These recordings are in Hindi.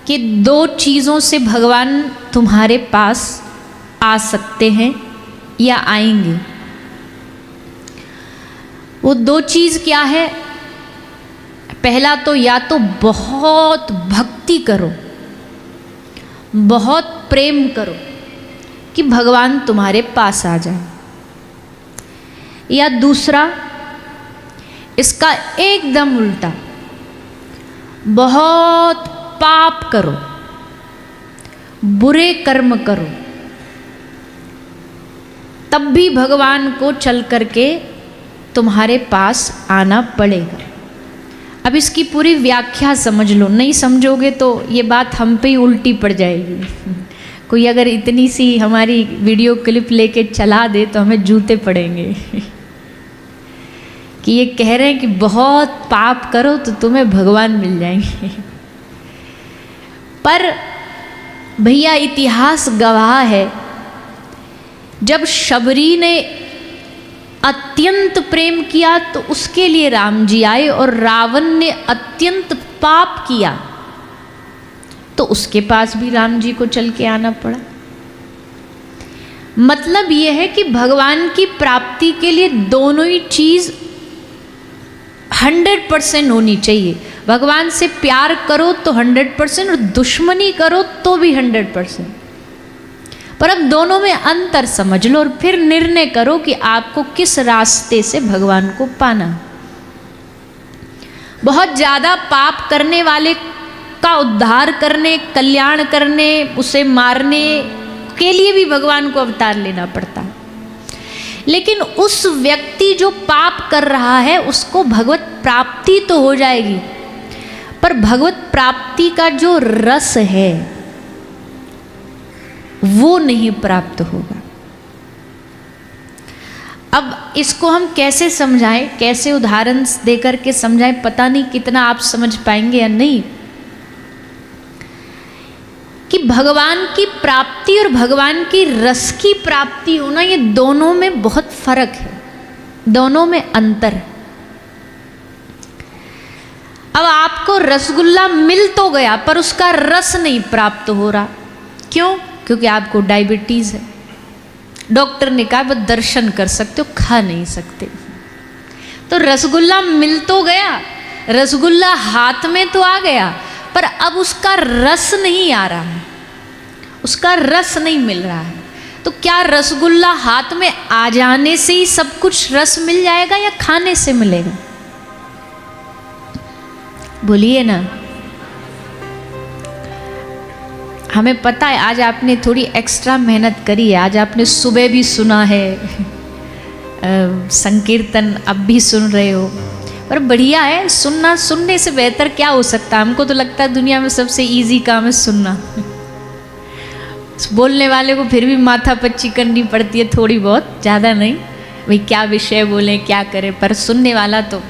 कि दो चीज़ों से भगवान तुम्हारे पास आ सकते हैं या आएंगे। वो दो चीज़ क्या है? पहला तो या तो बहुत भक्ति करो, बहुत प्रेम करो कि भगवान तुम्हारे पास आ जाए, या दूसरा इसका एकदम उल्टा, बहुत पाप करो, बुरे कर्म करो, तब भी भगवान को चल करके तुम्हारे पास आना पड़ेगा। अब इसकी पूरी व्याख्या समझ लो, नहीं समझोगे तो ये बात हम पे ही उल्टी पड़ जाएगी। कोई अगर इतनी सी हमारी वीडियो क्लिप लेके चला दे तो हमें जूते पड़ेंगे कि ये कह रहे हैं कि बहुत पाप करो तो तुम्हें भगवान मिल जाएंगे। पर भैया इतिहास गवाह है, जब शबरी ने अत्यंत प्रेम किया तो उसके लिए राम जी आए, और रावण ने अत्यंत पाप किया तो उसके पास भी राम जी को चल के आना पड़ा। मतलब यह है कि भगवान की प्राप्ति के लिए दोनों ही चीज 100% होनी चाहिए। भगवान से प्यार करो तो 100%, और दुश्मनी करो तो भी 100%। पर अब दोनों में अंतर समझ लो और फिर निर्णय करो कि आपको किस रास्ते से भगवान को पाना। बहुत ज्यादा पाप करने वाले का उद्धार करने, कल्याण करने, उसे मारने के लिए भी भगवान को अवतार लेना पड़ता है। लेकिन उस व्यक्ति जो पाप कर रहा है उसको भगवत प्राप्ति तो हो जाएगी, पर भगवत प्राप्ति का जो रस है वो नहीं प्राप्त होगा। अब इसको हम कैसे समझाएं, कैसे उदाहरण देकर के समझाएं, पता नहीं कितना आप समझ पाएंगे या नहीं, कि भगवान की प्राप्ति और भगवान की रस की प्राप्ति होना, ये दोनों में बहुत फर्क है, दोनों में अंतर है। अब आपको रसगुल्ला मिल तो गया पर उसका रस नहीं प्राप्त हो रहा, क्यों? क्योंकि आपको डायबिटीज है। डॉक्टर ने कहा बस दर्शन कर सकते हो, खा नहीं सकते। तो रसगुल्ला मिल तो गया, रसगुल्ला हाथ में तो आ गया, पर अब उसका रस नहीं आ रहा है, उसका रस नहीं मिल रहा है। तो क्या रसगुल्ला हाथ में आ जाने से ही सब कुछ रस मिल जाएगा या खाने से मिलेगा? बोलिए ना। हमें पता है आज आपने थोड़ी एक्स्ट्रा मेहनत करी है, आज आपने सुबह भी सुना है, संकीर्तन अब भी सुन रहे हो, पर बढ़िया है सुनना। सुनने से बेहतर क्या हो सकता है? हमको तो लगता है दुनिया में सबसे इजी काम है सुनना। बोलने वाले को फिर भी माथा पच्ची करनी पड़ती है थोड़ी बहुत, ज़्यादा नहीं, भाई क्या विषय बोलें क्या करें, पर सुनने वाला तो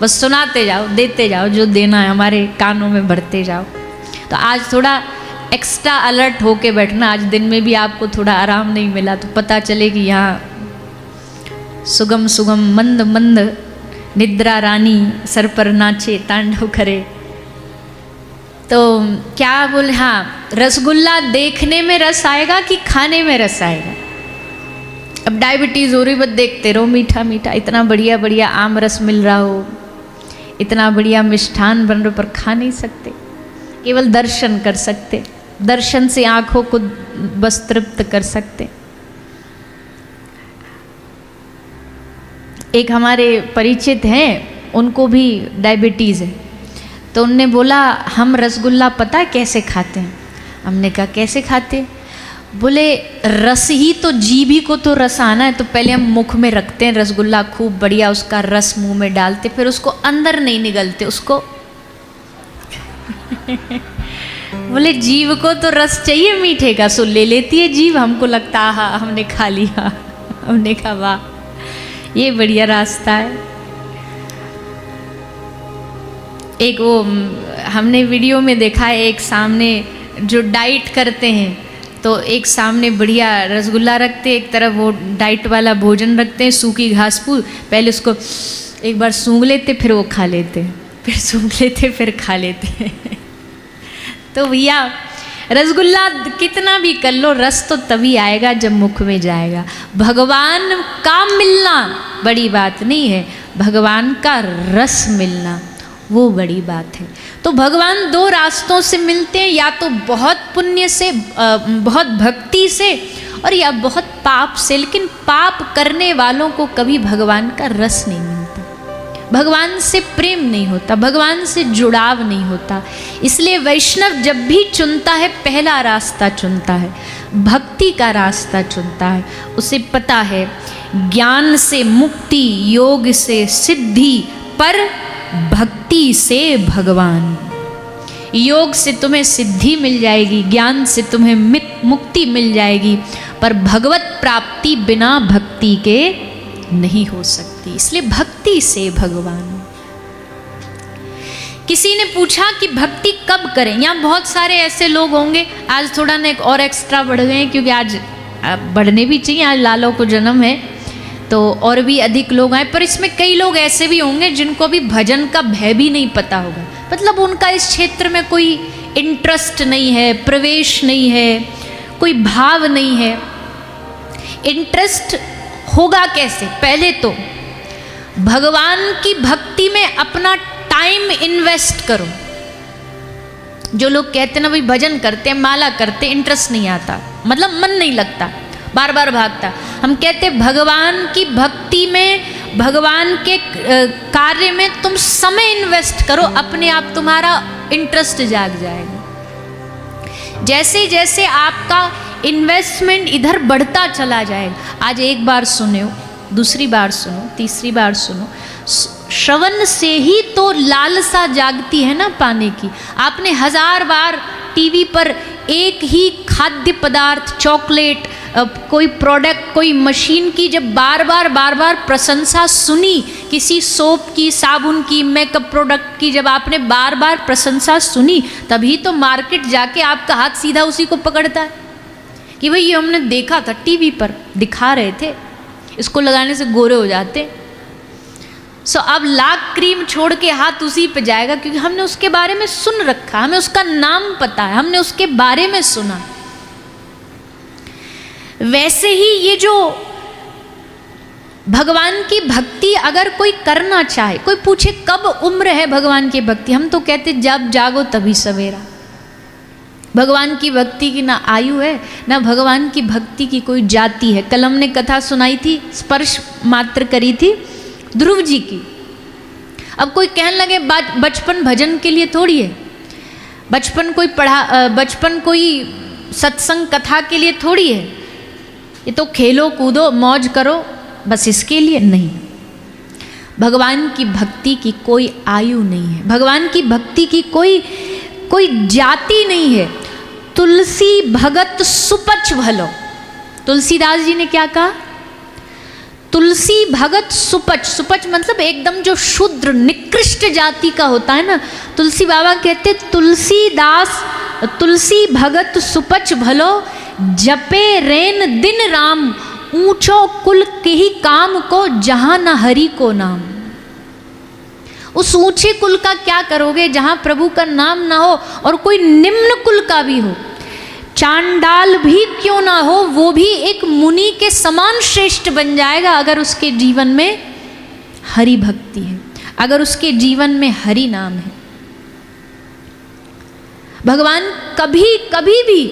बस सुनाते जाओ, देते जाओ, जो देना है हमारे कानों में भरते जाओ। तो आज थोड़ा एक्स्ट्रा अलर्ट होके बैठना, आज दिन में भी आपको थोड़ा आराम नहीं मिला तो पता चले कि यहाँ सुगम सुगम मंद मंद निद्रा रानी सर पर नाचे तांडव करे। तो क्या बोले, हाँ रसगुल्ला देखने में रस आएगा कि खाने में रस आएगा? अब डायबिटीज़ हो रही, बस देखते रहो मीठा मीठा, इतना बढ़िया बढ़िया आम रस मिल रहा हो, इतना बढ़िया मिष्ठान बन रहा, पर खा नहीं सकते, केवल दर्शन कर सकते, दर्शन से आंखों को बस तृप्त कर सकते। एक हमारे परिचित हैं, उनको भी डायबिटीज़ है, तो उनने बोला हम रसगुल्ला पता है कैसे खाते हैं? हमने कहा कैसे खाते हैं? बोले रस ही तो, जीभी को तो रस आना है, तो पहले हम मुख में रखते हैं रसगुल्ला, खूब बढ़िया उसका रस मुंह में डालते, फिर उसको अंदर नहीं निगलते उसको। बोले जीव को तो रस चाहिए मीठे का, सो ले लेती है जीव, हमको लगता हाँ हमने खा लिया। हमने कहा वाह ये बढ़िया रास्ता है। एक वो हमने वीडियो में देखा है, एक सामने जो डाइट करते हैं तो एक सामने बढ़िया रसगुल्ला रखते, एक तरफ वो डाइट वाला भोजन रखते हैं, सूखी घास फूस, पहले उसको एक बार सूंघ लेते फिर वो खा लेते, फिर सूंघ लेते फिर खा लेते। तो भैया रसगुल्ला कितना भी कर लो, रस तो तभी आएगा जब मुख में जाएगा। भगवान का मिलना बड़ी बात नहीं है, भगवान का रस मिलना वो बड़ी बात है। तो भगवान दो रास्तों से मिलते हैं, या तो बहुत पुण्य से, बहुत भक्ति से, और या बहुत पाप से। लेकिन पाप करने वालों को कभी भगवान का रस नहीं मिलता, भगवान से प्रेम नहीं होता, भगवान से जुड़ाव नहीं होता। इसलिए वैष्णव जब भी चुनता है, पहला रास्ता चुनता है, भक्ति का रास्ता चुनता है। उसे पता है ज्ञान से मुक्ति, योग से सिद्धि, पर भक्ति से भगवान। योग से तुम्हें सिद्धि मिल जाएगी, ज्ञान से तुम्हें मुक्ति मिल जाएगी, पर भगवत प्राप्ति बिना भक्ति के नहीं हो सकती। इसलिए भक्ति से भगवान। किसी ने पूछा कि भक्ति कब करें। यहाँ बहुत सारे ऐसे लोग होंगे, आज थोड़ा ना एक और एक्स्ट्रा बढ़ गए हैं, क्योंकि आज बढ़ने भी चाहिए, आज लालो को जन्म है तो और भी अधिक लोग आए। पर इसमें कई लोग ऐसे भी होंगे जिनको भी भजन का भय भी नहीं पता होगा, मतलब उनका इस क्षेत्र में कोई इंटरेस्ट नहीं है, प्रवेश नहीं है, कोई भाव नहीं है। इंटरेस्ट होगा कैसे? पहले तो भगवान की भक्ति में अपना टाइम इन्वेस्ट करो। जो लोग कहते हैं ना भाई भजन करते हैं, माला करते हैं, इंटरेस्ट नहीं आता, मतलब मन नहीं लगता, बार बार भागता। हम कहते हैं भगवान की भक्ति में, भगवान के कार्य में तुम समय इन्वेस्ट करो, अपने आप तुम्हारा इंटरेस्ट जाग जाएगा। जैसे जैसे आपका इन्वेस्टमेंट इधर बढ़ता चला जाएगा, आज एक बार सुनो, दूसरी बार सुनो, तीसरी बार सुनो, श्रवण से ही तो लालसा जागती है ना पाने की। आपने 1000 बार टीवी पर एक ही खाद्य पदार्थ, चॉकलेट, कोई प्रोडक्ट, कोई मशीन की जब बार बार प्रशंसा सुनी, किसी सोप की, साबुन की, मेकअप प्रोडक्ट की जब आपने बार बार प्रशंसा सुनी, तभी तो मार्केट जाके आपका हाथ सीधा उसी को पकड़ता है कि भाई ये हमने देखा था, टीवी पर दिखा रहे थे, इसको लगाने से गोरे हो जाते। सो अब लाख क्रीम छोड़ के हाथ उसी पे जाएगा, क्योंकि हमने उसके बारे में सुन रखा, हमें उसका नाम पता है, हमने उसके बारे में सुना। वैसे ही ये जो भगवान की भक्ति अगर कोई करना चाहे, कोई पूछे कब उम्र है भगवान की भक्ति, हम तो कहते जब जागो तभी सवेरा। भगवान की भक्ति की ना आयु है, ना भगवान की भक्ति की कोई जाति है। कल हमने कथा सुनाई थी, स्पर्श मात्र करी थी ध्रुव जी की। अब कोई कहने लगे बचपन भजन के लिए थोड़ी है, बचपन कोई सत्संग कथा के लिए थोड़ी है, ये तो खेलो कूदो मौज करो बस इसके लिए नहीं। भगवान की भक्ति की कोई आयु नहीं है, भगवान की भक्ति की कोई जाति नहीं है। तुलसी भगत सुपच भलो, तुलसीदास जी ने क्या कहा? तुलसी भगत सुपच, सुपच मतलब एकदम जो शूद्र निकृष्ट जाति का होता है ना। तुलसी बाबा कहते तुलसी भगत सुपच भलो, जपे रेन दिन राम, ऊंचो कुल के ही काम को, जहां न हरि को नाम। उस ऊंचे कुल का क्या करोगे जहां प्रभु का नाम ना हो, और कोई निम्न कुल का भी हो, चांडाल भी क्यों ना हो, वो भी एक मुनि के समान श्रेष्ठ बन जाएगा अगर उसके जीवन में हरि भक्ति है, अगर उसके जीवन में हरि नाम है। भगवान कभी भी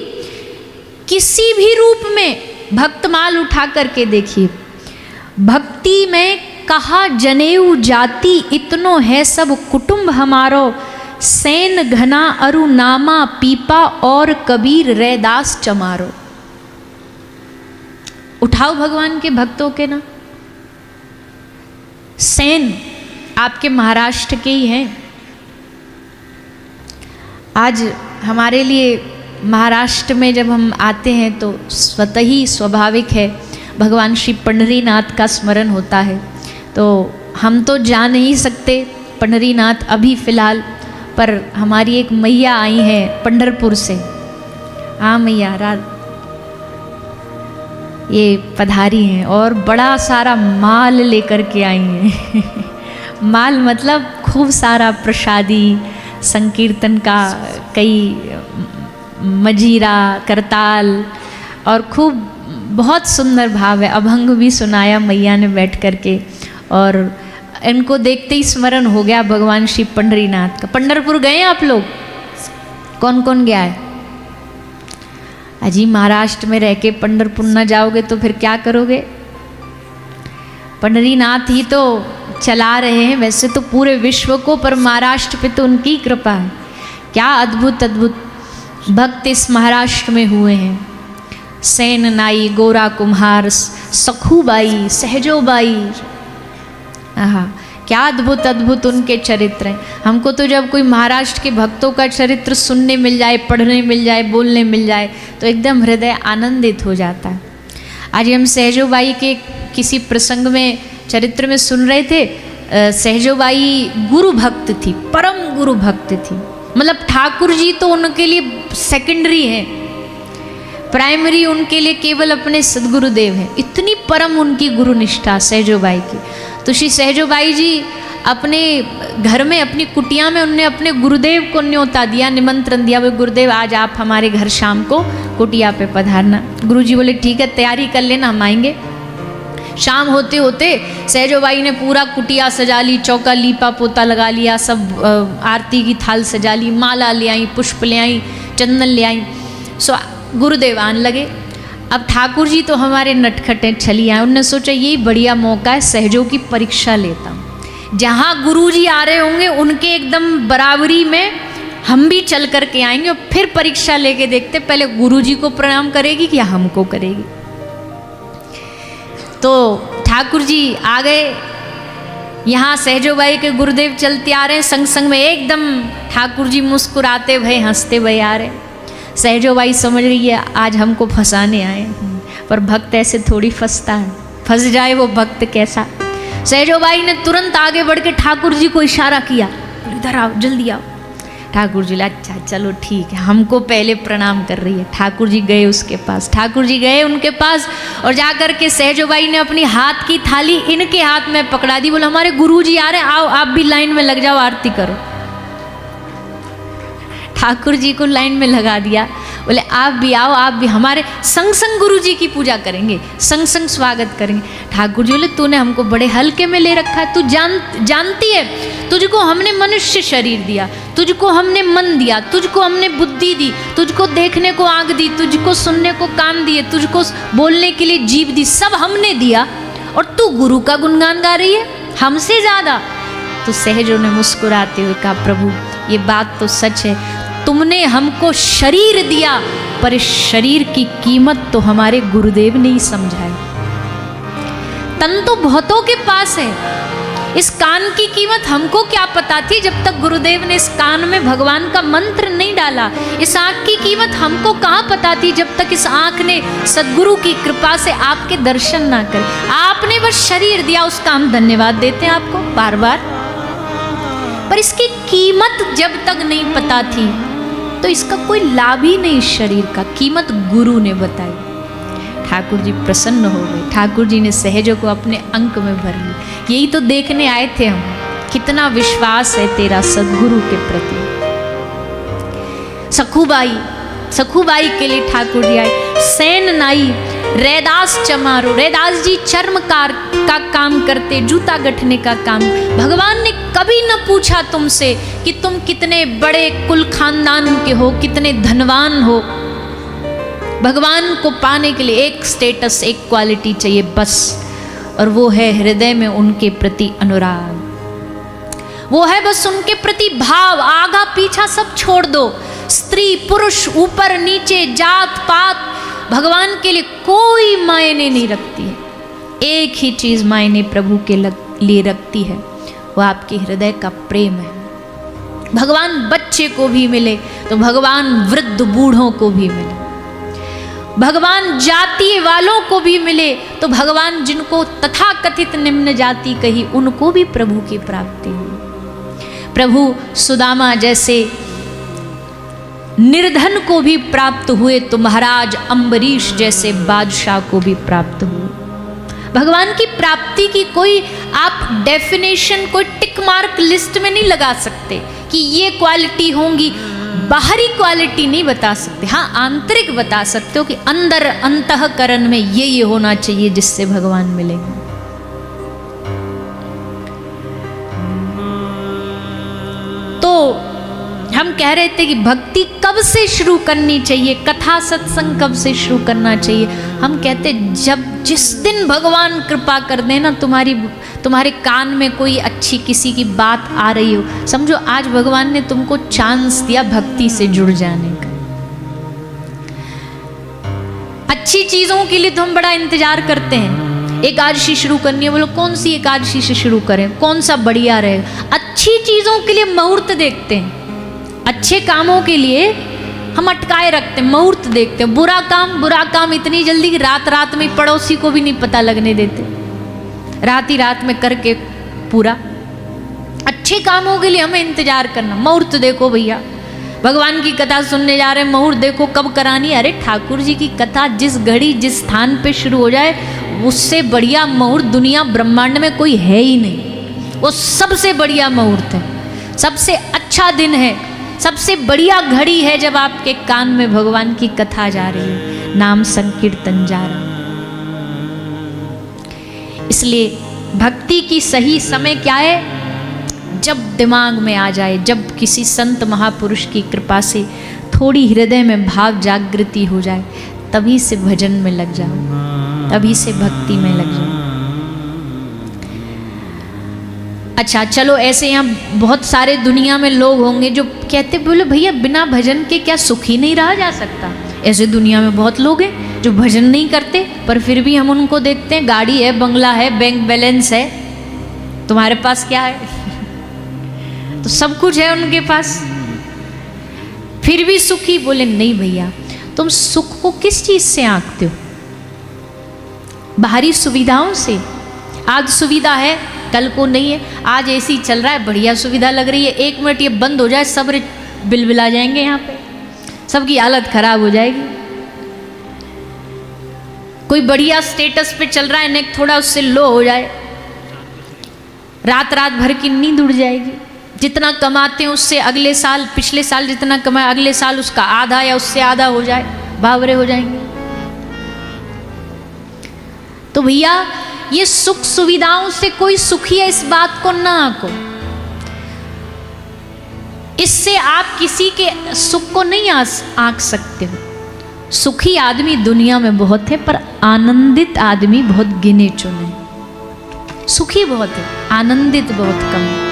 किसी भी रूप में भक्तमाल उठा करके देखिए, भक्ति में कहा जनेऊ जाति, इतनो है सब कुटुंब हमारो, सैन घना अरु नामा, पीपा और कबीर रैदास चमारो। उठाओ भगवान के भक्तों के ना। सैन आपके महाराष्ट्र के ही हैं। आज हमारे लिए महाराष्ट्र में जब हम आते हैं तो स्वतः ही स्वाभाविक है भगवान श्री पंढरीनाथ का स्मरण होता है। तो हम तो जा नहीं सकते पंढरीनाथ अभी फ़िलहाल, पर हमारी एक मैया आई हैं पंढरपुर से। हाँ मैया ये पधारी हैं और बड़ा सारा माल लेकर के आई हैं। माल मतलब खूब सारा प्रसादी, संकीर्तन का कई मजीरा, करताल और खूब बहुत सुंदर भाव है। अभंग भी सुनाया मैया ने बैठ करके, और इनको देखते ही स्मरण हो गया भगवान श्री पंढरीनाथ का। पंढरपुर गए आप लोग? कौन कौन गया है? अजी महाराष्ट्र में रह के पंढरपुर न जाओगे तो फिर क्या करोगे? पंढरीनाथ ही तो चला रहे हैं वैसे तो पूरे विश्व को, पर महाराष्ट्र पे तो उनकी कृपा है। क्या अद्भुत अद्भुत भक्त इस महाराष्ट्र में हुए हैं। सेन नाई, गोरा कुम्हार, सखूबाई, सहजोबाई, आहा क्या अद्भुत अद्भुत उनके चरित्र हैं। हमको तो जब कोई महाराष्ट्र के भक्तों का चरित्र सुनने मिल जाए, पढ़ने मिल जाए, बोलने मिल जाए तो एकदम हृदय आनंदित हो जाता है। आज हम सहजोबाई के किसी प्रसंग में चरित्र में सुन रहे थे। सहजोबाई गुरु भक्त थी, परम गुरु भक्त थी। मतलब ठाकुर जी तो उनके लिए सेकेंडरी है, प्राइमरी उनके लिए केवल अपने सदगुरुदेव हैं। इतनी परम उनकी गुरु निष्ठा सहजोबाई की। तो श्री सहजोबाई जी अपने घर में, अपनी कुटिया में, उनने अपने गुरुदेव को न्योता दिया, निमंत्रण दिया। वो गुरुदेव आज आप हमारे घर शाम को कुटिया पे पधारना। गुरुजी बोले ठीक है, तैयारी कर लेना, हम आएंगे। शाम होते होते सहजोबाई ने पूरा कुटिया सजा ली, चौका लीपा पोता लगा लिया, सब आरती की थाल सजा ली, माला ले आई, पुष्प ले आई, चंदन ले आई। सो गुरुदेव आने लगे। अब ठाकुर जी तो हमारे नटखटे छली आए, उनने सोचा यही बढ़िया मौका है, सहजों की परीक्षा लेता हूँ। जहाँ गुरु जी आ रहे होंगे उनके एकदम बराबरी में हम भी चल करके आएंगे और फिर परीक्षा लेके देखते पहले गुरु जी को प्रणाम करेगी कि हमको करेगी। तो ठाकुर जी आ गए। यहाँ सहजोबाई के गुरुदेव चलते आ रहे हैं, संग संग में एकदम ठाकुर जी मुस्कुराते भये, हंसते भये आ रहे। सहजोबाई समझ रही है आज हमको फंसाने आए, पर भक्त ऐसे थोड़ी फंसता है, फंस जाए वो भक्त कैसा। सहजोबाई ने तुरंत आगे बढ़ के ठाकुर जी को इशारा किया, इधर आओ, जल्दी आओ। ठाकुर जी अच्छा चलो ठीक है, हमको पहले प्रणाम कर रही है। ठाकुर जी गए उसके पास, ठाकुर जी गए उनके पास और जाकर के सहजोबाई ने अपनी हाथ की थाली इनके हाथ में पकड़ा दी। बोले हमारे गुरु जी आ रहे हैं, आओ आप भी लाइन में लग जाओ, आरती करो। ठाकुर जी को लाइन में लगा दिया। बोले आप भी आओ, आप भी हमारे संग संग गुरु जी की पूजा करेंगे, संग संग स्वागत करेंगे। ठाकुर जी बोले तूने हमको बड़े हल्के में ले रखा है, तू जानती है तुझको हमने मनुष्य शरीर दिया, तुझको हमने मन दिया, तुझको हमने बुद्धि दी, तुझको देखने को आँख दी, तुझको सुनने को कान दिए, तुझको बोलने के लिए जीभ दी, सब हमने दिया और तू गुरु का गुणगान गा रही है हमसे ज्यादा। तो सहजों ने मुस्कुराते हुए कहा प्रभु ये बात तो सच है, तुमने हमको शरीर दिया पर इस शरीर की कीमत तो हमारे गुरुदेव ने ही समझाई। तन तो बहुतों के पास है, इस कान की कीमत हमको क्या पता थी जब तक गुरुदेव ने इस कान में भगवान का मंत्र नहीं डाला। इस आँख की कीमत हमको कहाँ पता थी जब तक इस आँख ने सदगुरु की कृपा से आपके दर्शन ना करे। आपने बस शरीर दिया, उसका हम धन्यवाद देते हैं आपको बार बार, पर इसकी कीमत जब तक नहीं पता थी तो इसका कोई लाभ ही नहीं। शरीर का कीमत गुरु ने बताई। ठाकुर जी प्रसन्न हो गए। ठाकुर जी ने सहजों को अपने अंक में भर लिया। यही तो देखने आए थे हम, कितना विश्वास है तेरा सदगुरु के प्रति। सखूबाई के लिए ठाकुर जी आए। सेन नाई, रैदास चमारो, रैदास जी चर्मकार का काम करते, जूता गठने का काम। भगवान ने कभी न पूछा तुमसे कि तुम कितने बड़े कुल खानदान के हो, कितने धनवान हो। भगवान को पाने के लिए एक स्टेटस, एक क्वालिटी चाहिए बस, और वो है हृदय में उनके प्रति अनुराग। वो है बस उनके प्रति भाव। आगा पीछा सब छोड़ दो, स्त्री पुरुष ऊपर नीचे जात पात भगवान के लिए कोई मायने नहीं रखती है। एक ही चीज मायने प्रभु के लिए रखती है, वो आपके हृदय का प्रेम है। भगवान बच्चे को भी मिले तो भगवान वृद्ध बूढ़ों को भी मिले, भगवान जाति वालों को भी मिले तो भगवान जिनको तथाकथित निम्न जाति कही उनको भी प्रभु की प्राप्ति हुई। प्रभु सुदामा जैसे निर्धन को भी प्राप्त हुए तो महाराज अम्बरीश जैसे बादशाह को भी प्राप्त हुए। भगवान की प्राप्ति की कोई आप डेफिनेशन, कोई टिक मार्क लिस्ट में नहीं लगा सकते कि ये क्वालिटी होंगी। बाहरी क्वालिटी नहीं बता सकते, हाँ आंतरिक बता सकते हो कि अंदर अंतःकरण में ये होना चाहिए जिससे भगवान मिलेंगे। तो हम कह रहे थे कि भक्ति कब से शुरू करनी चाहिए, कथा सत्संग कब से शुरू करना चाहिए। हम कहते जब जिस दिन भगवान कृपा कर देना, तुम्हारे कान में कोई अच्छी किसी की बात आ रही हो, समझो आज भगवान ने तुमको चांस दिया भक्ति से जुड़ जाने का। अच्छी चीजों के लिए तो हम बड़ा इंतजार करते हैं, एकादशी शुरू करनी है, बोलो कौन सी एकादशी से शुरू करें, कौन सा बढ़िया रहे। अच्छी चीजों के लिए मुहूर्त देखते हैं, अच्छे कामों के लिए हम अटकाए रखते हैं, मुहूर्त देखते हैं। बुरा काम इतनी जल्दी कि रात में पड़ोसी को भी नहीं पता लगने देते, रात ही रात में करके पूरा। अच्छे कामों के लिए हमें इंतजार करना, मुहूर्त देखो भैया, भगवान की कथा सुनने जा रहे हैं, मुहूर्त देखो कब करानी है। अरे ठाकुर जी की कथा जिस घड़ी जिस स्थान पे शुरू हो जाए, उससे बढ़िया मुहूर्त दुनिया ब्रह्मांड में कोई है ही नहीं। वो सबसे बढ़िया मुहूर्त है, सबसे अच्छा दिन है, सबसे बढ़िया घड़ी है जब आपके कान में भगवान की कथा जा रही है, नाम संकीर्तन जा रहा है। इसलिए भक्ति की सही समय क्या है, जब दिमाग में आ जाए, जब किसी संत महापुरुष की कृपा से थोड़ी हृदय में भाव जागृति हो जाए, तभी से भजन में लग जाओ, तभी से भक्ति में लग जाओ। अच्छा चलो, ऐसे यहाँ बहुत सारे दुनिया में लोग होंगे जो कहते बोले भैया बिना भजन के क्या सुखी नहीं रहा जा सकता। ऐसे दुनिया में बहुत लोग हैं जो भजन नहीं करते, पर फिर भी हम उनको देखते हैं, गाड़ी है, बंगला है, बैंक बैलेंस है, तुम्हारे पास क्या है? तो सब कुछ है उनके पास, फिर भी सुखी। बोले नहीं भैया, तुम सुख को किस चीज से आंकते हो? बाहरी सुविधाओं से। आज सुविधा है, कल को नहीं है। आज एसी चल रहा है, बढ़िया सुविधा लग रही है, 1 मिनट ये बंद हो जाए सब बिलबिला जाएंगे, यहाँ पे सबकी हालत खराब हो जाएगी। कोई बढ़िया स्टेटस पे चल रहा है, नेक थोड़ा उससे लो हो जाए, रात भर की नींद उड़ जाएगी। जितना कमाते हैं उससे अगले साल, पिछले साल जितना कमाए अगले साल उसका आधा या उससे आधा हो जाए, बावरे हो जाएंगे। तो भैया ये सुख सुविधाओं से कोई सुखी है, इस बात को ना आंको। इससे आप किसी के सुख को नहीं आंक सकते हो। सुखी आदमी दुनिया में बहुत है, पर आनंदित आदमी बहुत गिने चुने। सुखी बहुत है, आनंदित बहुत कम है।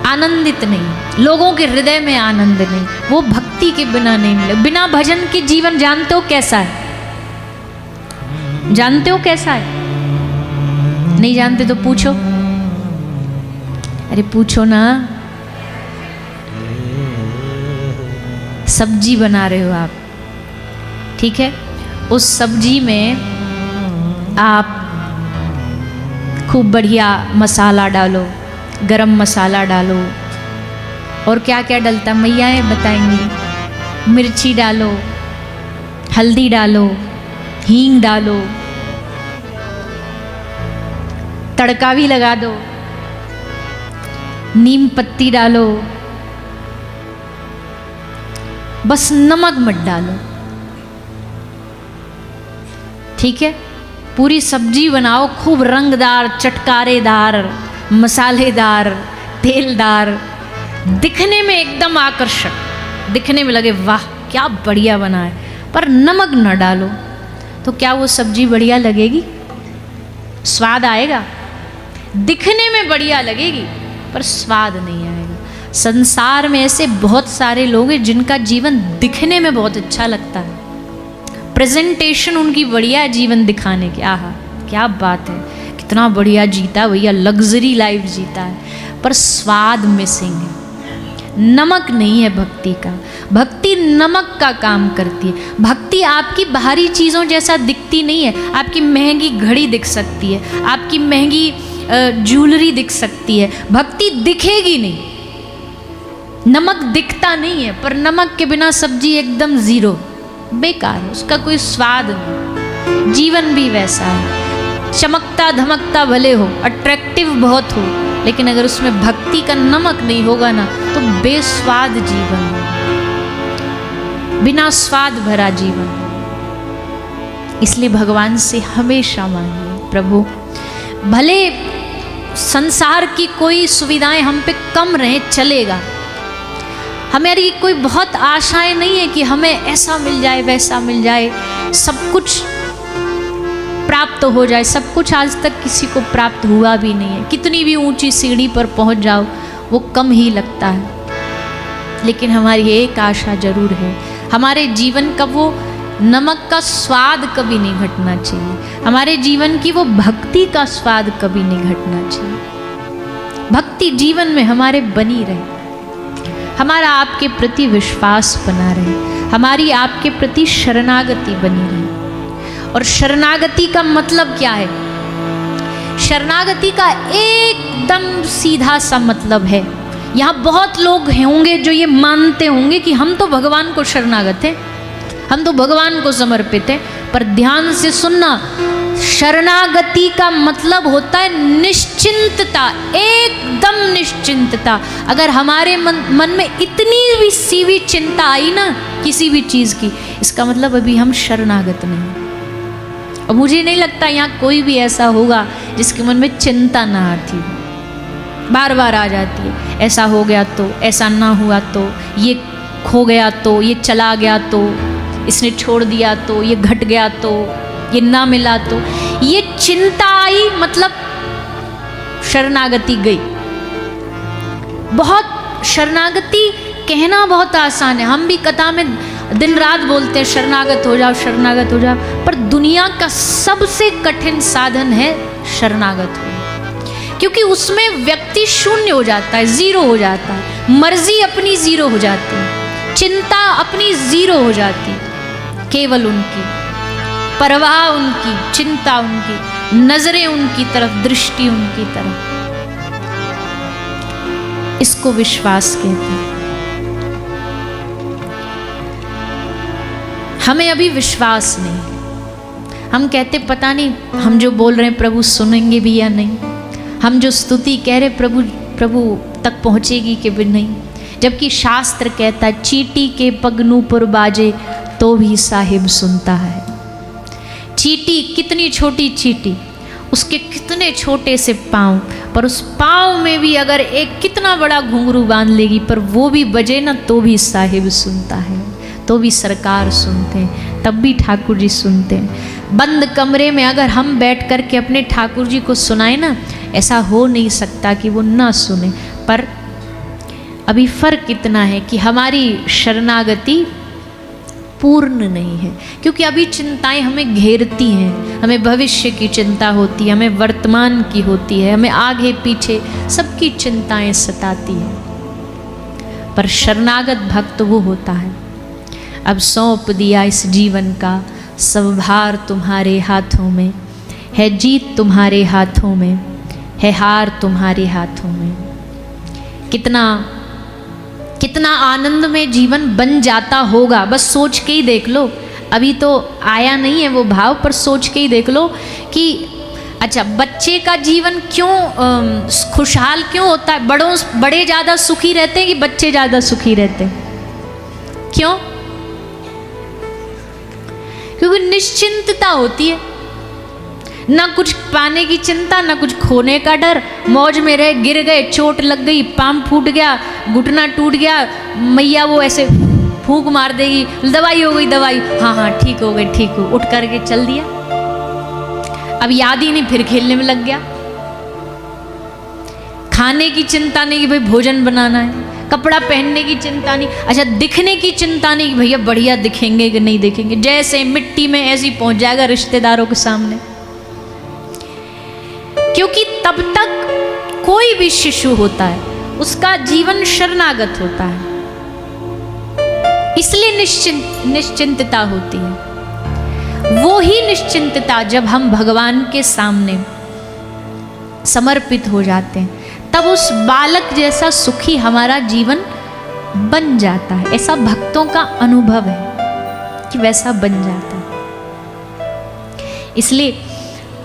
आनंदित नहीं, लोगों के हृदय में आनंद नहीं, वो भक्ति के बिना नहीं मिले। बिना भजन के जीवन जानते हो कैसा है? जानते हो कैसा है? नहीं जानते तो पूछो, अरे पूछो ना। सब्जी बना रहे हो आप, ठीक है, उस सब्जी में आप खूब बढ़िया मसाला डालो, गरम मसाला डालो, और क्या क्या डलता मैयाएँ बताएंगी। मिर्ची डालो, हल्दी डालो, हींग डालो, तड़का भी लगा दो, नीम पत्ती डालो, बस नमक मत डालो, ठीक है। पूरी सब्जी बनाओ, खूब रंगदार, चटकारेदार, मसालेदार, तेलदार, दिखने में एकदम आकर्षक, दिखने में लगे वाह क्या बढ़िया बना है, पर नमक न डालो तो क्या वो सब्जी बढ़िया लगेगी? स्वाद आएगा? दिखने में बढ़िया लगेगी पर स्वाद नहीं आएगा। संसार में ऐसे बहुत सारे लोग हैं जिनका जीवन दिखने में बहुत अच्छा लगता है, प्रेजेंटेशन उनकी बढ़िया है जीवन दिखाने की, आहा क्या बात है, कितना बढ़िया जीता भैया, लग्जरी लाइफ जीता है, पर स्वाद मिसिंग है। नमक नहीं है भक्ति का। भक्ति नमक का काम करती है। भक्ति आपकी बाहरी चीज़ों जैसा दिखती नहीं है। आपकी महंगी घड़ी दिख सकती है, आपकी महंगी ज्वेलरी दिख सकती है, भक्ति दिखेगी नहीं। नमक दिखता नहीं है, पर नमक के बिना सब्जी एकदम ज़ीरो, बेकार है, उसका कोई स्वाद नहीं। जीवन भी वैसा है, चमकता धमकता भले हो, अट्रैक्टिव बहुत हो, लेकिन अगर उसमें भक्ति का नमक नहीं होगा ना तो बेस्वाद जीवन होगा, बिना स्वाद भरा जीवन। इसलिए भगवान से हमेशा मांगिए, प्रभु भले संसार की कोई सुविधाएं हम पे कम रहे चलेगा, हमारी कोई बहुत आशाएं नहीं है कि हमें ऐसा मिल जाए वैसा मिल जाए, सब कुछ प्राप्त हो जाए। सब कुछ आज तक किसी को प्राप्त हुआ भी नहीं है। कितनी भी ऊंची सीढ़ी पर पहुंच जाओ वो कम ही लगता है। लेकिन हमारी एक आशा जरूर है, हमारे जीवन का वो नमक का स्वाद कभी नहीं घटना चाहिए, हमारे जीवन की वो भक्ति का स्वाद कभी नहीं घटना चाहिए। भक्ति जीवन में हमारे बनी रहे, हमारा आपके प्रति विश्वास बना रहे, हमारी आपके प्रति शरणागति बनी रहे। और शरणागति का मतलब क्या है? शरणागति का एकदम सीधा सा मतलब है, यहाँ बहुत लोग होंगे जो ये मानते होंगे कि हम तो भगवान को शरणागत हैं, हम तो भगवान को समर्पित हैं, पर ध्यान से सुनना, शरणागति का मतलब होता है निश्चिंतता, एकदम निश्चिंतता। अगर हमारे मन में इतनी भी सी भी चिंता आई ना किसी भी चीज़ की, इसका मतलब अभी हम शरणागत नहीं। और मुझे नहीं लगता यहाँ कोई भी ऐसा होगा जिसके मन में चिंता ना आती हो, बार बार आ जाती है। ऐसा हो गया तो, ऐसा ना हुआ तो, ये खो गया तो, ये चला गया तो, इसने छोड़ दिया तो, ये घट गया तो, ये ना मिला तो, ये चिंता आई मतलब शरणागति गई। बहुत शरणागति कहना बहुत आसान है, हम भी कथा में दिन रात बोलते हैं शरणागत हो जाओ, शरणागत हो जाओ, पर दुनिया का सबसे कठिन साधन है शरणागत होना, क्योंकि उसमें व्यक्ति शून्य हो जाता है, जीरो हो जाता है, मर्जी अपनी जीरो हो जाती है, चिंता अपनी जीरो हो जाती है, केवल उनकी परवाह, उनकी चिंता, उनकी नजरें उनकी तरफ, दृष्टि उनकी तरफ। इसको विश्वास कहते हैं। हमें अभी विश्वास नहीं, हम कहते पता नहीं हम जो बोल रहे हैं प्रभु सुनेंगे भी या नहीं, हम जो स्तुति कह रहे प्रभु तक पहुंचेगी कि भी नहीं। जबकि शास्त्र कहता है चींटी के पगनू पर बाजे तो भी साहिब सुनता है। चींटी, कितनी छोटी चींटी, उसके कितने छोटे से पाँव, पर उस पाँव में भी अगर एक कितना बड़ा घुंघरू बांध लेगी पर वो भी बजे ना तो भी साहिब सुनता है, तो भी सरकार सुनते हैं, तब भी ठाकुर जी सुनते हैं। बंद कमरे में अगर हम बैठ कर के अपने ठाकुर जी को सुनाए ना, ऐसा हो नहीं सकता कि वो ना सुने। पर अभी फर्क इतना है कि हमारी शरणागति पूर्ण नहीं है, क्योंकि अभी चिंताएं हमें घेरती हैं, हमें भविष्य की चिंता होती है, हमें वर्तमान की होती है, हमें आगे पीछे सबकी चिंताएं सताती हैं। पर शरणागत भक्त वो होता है, अब सौंप दिया इस जीवन का सब भार तुम्हारे हाथों में, है जीत तुम्हारे हाथों में, है हार तुम्हारे हाथों में। कितना आनंद में जीवन बन जाता होगा, बस सोच के ही देख लो। अभी तो आया नहीं है वो भाव, पर सोच के ही देख लो कि अच्छा बच्चे का जीवन क्यों खुशहाल क्यों होता है। बड़े ज़्यादा सुखी रहते हैं कि बच्चे ज़्यादा सुखी रहते हैं? क्यों? क्योंकि निश्चिंतता होती है, ना कुछ पाने की चिंता, ना कुछ खोने का डर, मौज में रहे, गिर गए, चोट लग गई, पाँव फूट गया, घुटना टूट गया, मैया वो ऐसे फूंक मार देगी, दवाई हो गई, दवाई, हाँ हाँ ठीक हो गई, ठीक हो, उठ करके चल दिया, अब याद ही नहीं, फिर खेलने में लग गया। खाने की चिंता नहीं कि भाई भोजन बनाना है, कपड़ा पहनने की चिंता नहीं, अच्छा दिखने की चिंता नहीं कि भैया बढ़िया दिखेंगे कि नहीं दिखेंगे, जैसे मिट्टी में ऐसे ही पहुंच जाएगा रिश्तेदारों के सामने। क्योंकि तब तक कोई भी शिशु होता है उसका जीवन शरणागत होता है, इसलिए निश्चिंतता होती है। वो ही निश्चिंतता जब हम भगवान के सामने समर्पित हो जाते हैं, तब उस बालक जैसा सुखी हमारा जीवन बन जाता है। ऐसा भक्तों का अनुभव है कि वैसा बन जाता है। इसलिए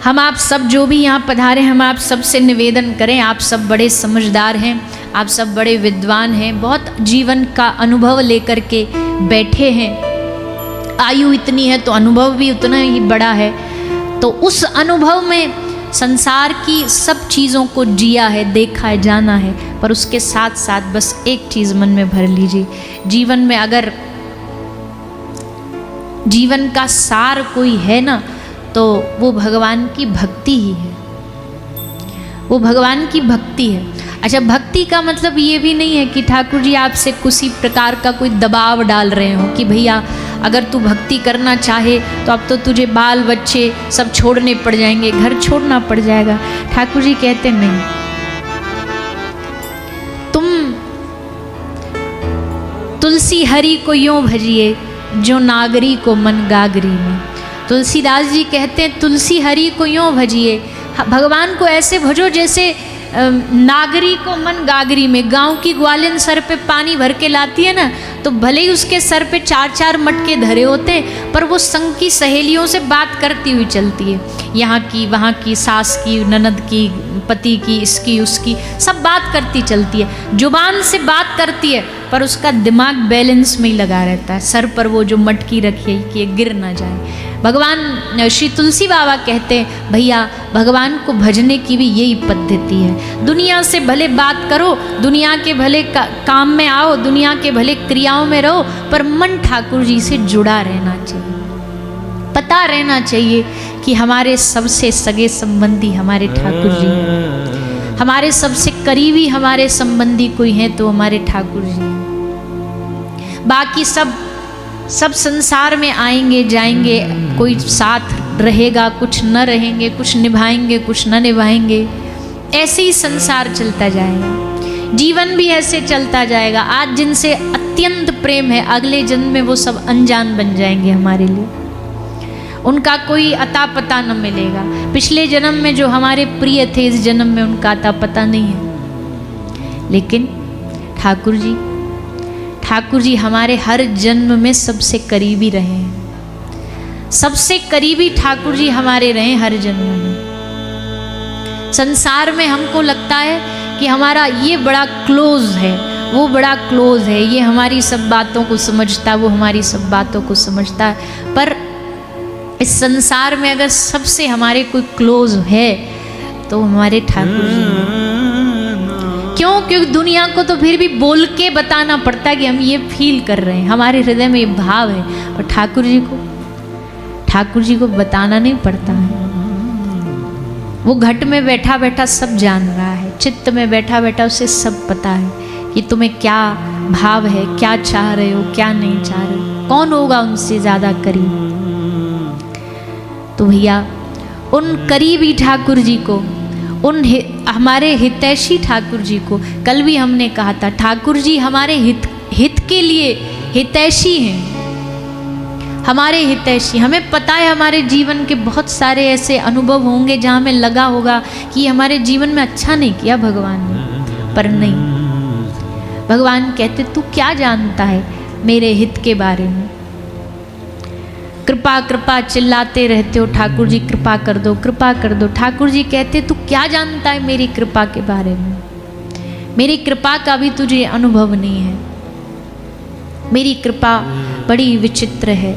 हम आप सब जो भी यहाँ पधारे, हम आप सबसे निवेदन करें, आप सब बड़े समझदार हैं, आप सब बड़े विद्वान हैं, बहुत जीवन का अनुभव लेकर के बैठे हैं। आयु इतनी है तो अनुभव भी उतना ही बड़ा है। तो उस अनुभव में संसार की सब चीज़ों को जिया है, देखा है, जाना है, पर उसके साथ साथ बस एक चीज़ मन में भर लीजिए, जीवन में अगर जीवन का सार कोई है ना, तो वो भगवान की भक्ति ही है, वो भगवान की भक्ति है। अच्छा, भक्ति का मतलब ये भी नहीं है कि ठाकुर जी आपसे किसी प्रकार का कोई दबाव डाल रहे हो कि भैया अगर तू भक्ति करना चाहे तो अब तो तुझे बाल बच्चे सब छोड़ने पड़ जाएंगे, घर छोड़ना पड़ जाएगा। ठाकुर जी कहते नहीं, तुम तुलसी हरि को यूं भजिए जो नागरी को मन गागरी में। तुलसीदास जी कहते हैं तुलसी हरि को यूं भजिए, भगवान को ऐसे भजो जैसे नागरी को मन गागरी में। गांव की ग्वालिन सर पे पानी भर के लाती है ना, तो भले ही उसके सर पे 4-4 मटके धरे होते हैं, पर वो संग की सहेलियों से बात करती हुई चलती है, यहाँ की वहाँ की, सास की, ननद की, पति की, इसकी उसकी, सब बात करती चलती है। जुबान से बात करती है पर उसका दिमाग बैलेंस में ही लगा रहता है, सर पर वो जो मटकी रखी है कि ये गिर ना जाए। भगवान श्री तुलसी बाबा कहते हैं भैया भगवान को भजने की भी यही पद्धति है। दुनिया से भले बात करो, दुनिया के भले काम में आओ, दुनिया के भले क्रियाओं में रहो, पर मन ठाकुर जी से जुड़ा रहना चाहिए। पता रहना चाहिए कि हमारे सबसे सगे संबंधी हमारे ठाकुर जी हैं, हमारे सबसे करीबी हमारे संबंधी कोई हैं तो हमारे ठाकुर जी हैं। बाकी सब संसार में आएंगे जाएंगे, कोई साथ रहेगा, कुछ न रहेंगे, कुछ निभाएंगे, कुछ न निभाएंगे, ऐसे ही संसार चलता जाएगा, जीवन भी ऐसे चलता जाएगा। आज जिनसे अत्यंत प्रेम है, अगले जन्म में वो सब अनजान बन जाएंगे हमारे लिए, उनका कोई अता पता न मिलेगा। पिछले जन्म में जो हमारे प्रिय थे, इस जन्म में उनका अता पता नहीं है। लेकिन ठाकुर जी हमारे हर जन्म में सबसे करीबी रहे हैं, सबसे करीबी ठाकुर जी हमारे रहे हर जन्म में। संसार में हमको लगता है कि हमारा ये बड़ा क्लोज है, वो बड़ा क्लोज है, ये हमारी सब बातों को समझता है, वो हमारी सब बातों को समझता है, पर इस संसार में अगर सबसे हमारे कोई क्लोज है तो हमारे ठाकुर जी हैं। क्यों? क्योंकि दुनिया को तो फिर भी बोल के बताना पड़ता है कि हम ये फील कर रहे हैं, हमारे हृदय में ये भाव है, पर ठाकुर जी को बताना नहीं पड़ता है। वो घट में बैठा बैठा सब जान रहा है, चित्त में बैठा बैठा उसे सब पता है कि तुम्हें क्या भाव है, क्या चाह रहे हो, क्या नहीं चाह रहे हो, कौन होगा उनसे ज़्यादा करीब। तो भैया उन करीबी ठाकुर जी को, उन हमारे हितैषी ठाकुर जी को, कल भी हमने कहा था ठाकुर जी हमारे हित के लिए हितैषी हैं, हमारे हितैषी। हमें पता है हमारे जीवन के बहुत सारे ऐसे अनुभव होंगे जहाँ हमें लगा होगा कि हमारे जीवन में अच्छा नहीं किया भगवान ने, पर नहीं, भगवान कहते तू क्या जानता है मेरे हित के बारे में। कृपा कृपा चिल्लाते रहते हो, ठाकुर जी कृपा कर दो, कृपा कर दो। ठाकुर जी कहते तू क्या जानता है मेरी कृपा के बारे में, मेरी कृपा का भी तुझे अनुभव नहीं है। मेरी कृपा बड़ी विचित्र है,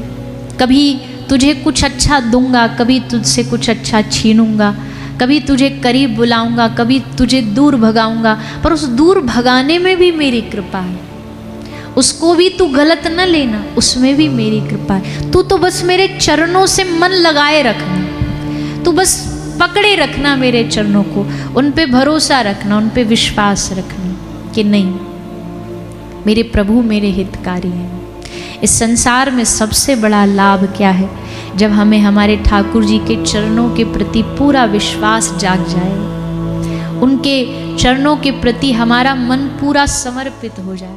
कभी तुझे कुछ अच्छा दूंगा, कभी तुझसे कुछ अच्छा छीनूंगा, कभी तुझे करीब बुलाऊंगा, कभी तुझे दूर भगाऊंगा, पर उस दूर भगाने में भी मेरी कृपा है, उसको भी तू गलत न लेना, उसमें भी मेरी कृपा है। तू तो बस मेरे चरणों से मन लगाए रखना, तू बस पकड़े रखना मेरे चरणों को, उन पे भरोसा रखना, उन पे विश्वास रखना कि नहीं मेरे प्रभु मेरे हितकारी हैं। इस संसार में सबसे बड़ा लाभ क्या है? जब हमें हमारे ठाकुर जी के चरणों के प्रति पूरा विश्वास जाग जाए, उनके चरणों के प्रति हमारा मन पूरा समर्पित हो जाए।